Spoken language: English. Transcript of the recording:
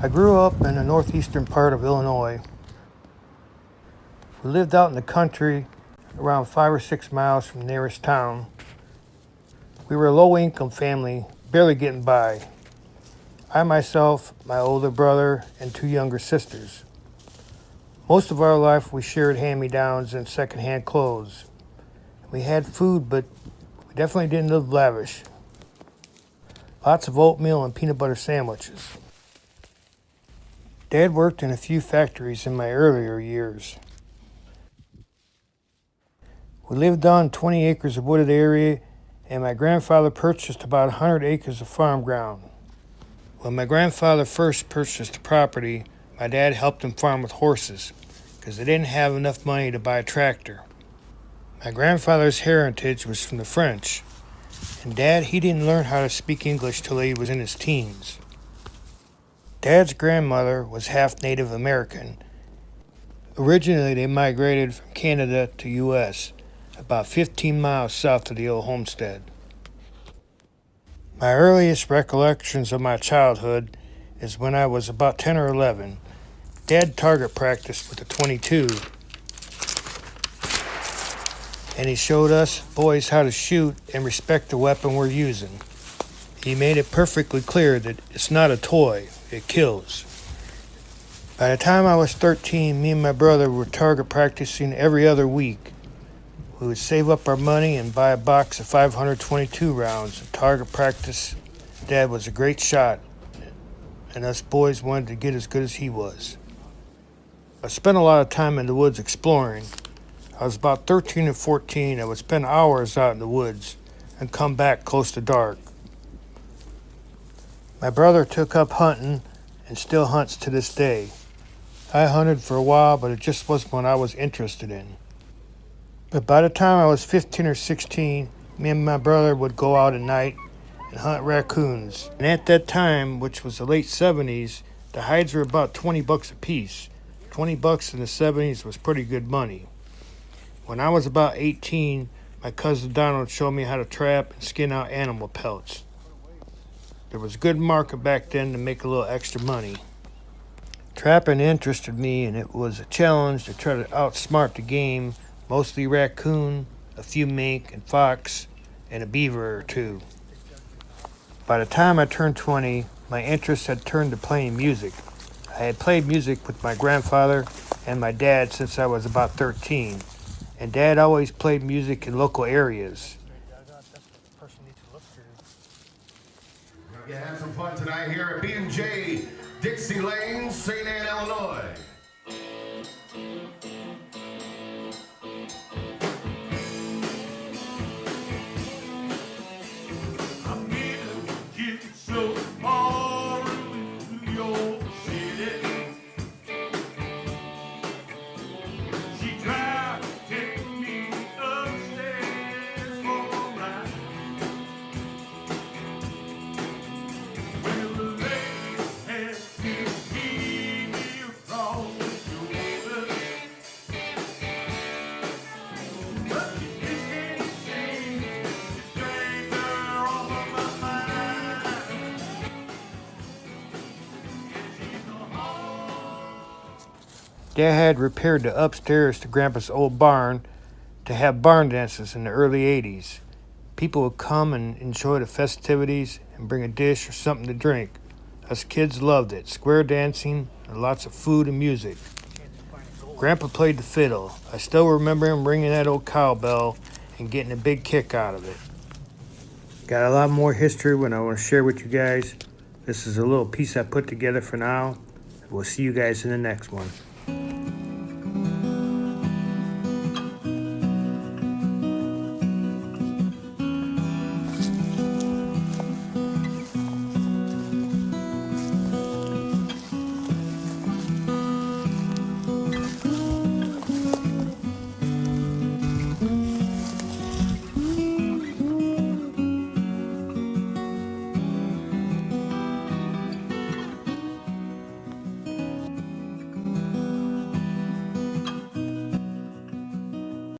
I grew up in the northeastern part of Illinois. We lived out in the country around 5 or 6 miles from the nearest town. We were a low-income family, barely getting by. I myself, my older brother, and 2 younger sisters. Most of our life we shared hand-me-downs and second-hand clothes. We had food, but we definitely didn't live lavish. Lots of oatmeal and peanut butter sandwiches. Dad worked in a few factories in my earlier years. We lived on 20 acres of wooded area, and my grandfather purchased about 100 acres of farm ground. When my grandfather first purchased the property, my dad helped him farm with horses, because they didn't have enough money to buy a tractor. My grandfather's heritage was from the French, and Dad, he didn't learn how to speak English till he was in his teens. Dad's grandmother was half Native American. Originally, they migrated from Canada to U.S., about 15 miles south of the old homestead. My earliest recollections of my childhood is when I was about 10 or 11. Dad target practiced with a .22, and he showed us boys how to shoot and respect the weapon we're using. He made it perfectly clear that it's not a toy, it kills. By the time I was 13, me and my brother were target practicing every other week. We would save up our money and buy a box of 522 rounds of target practice. Dad was a great shot, and us boys wanted to get as good as he was. I spent a lot of time in the woods exploring. I was about 13 or 14. I would spend hours out in the woods and come back close to dark. My brother took up hunting and still hunts to this day. I hunted for a while, but it just wasn't what I was interested in. But by the time I was 15 or 16, me and my brother would go out at night and hunt raccoons. And at that time, which was the late 70s, the hides were about $20 a piece. $20 in the 70s was pretty good money. When I was about 18, my cousin Donald showed me how to trap and skin out animal pelts. There was a good market back then to make a little extra money. Trapping interested me, and it was a challenge to try to outsmart the game, mostly raccoon, a few mink and fox, and a beaver or two. By the time I turned 20, my interest had turned to playing music. I had played music with my grandfather and my dad since I was about 13, and Dad always played music in local areas. We're gonna have some fun tonight here at B&J Dixie Lane, St. Anne, Illinois. Dad had repaired the upstairs to Grandpa's old barn to have barn dances in the early 80s. People would come and enjoy the festivities and bring a dish or something to drink. Us kids loved it, square dancing and lots of food and music. Grandpa played the fiddle. I still remember him ringing that old cowbell and getting a big kick out of it. Got a lot more history when I want to share with you guys. This is a little piece I put together for now. We'll see you guys in the next one.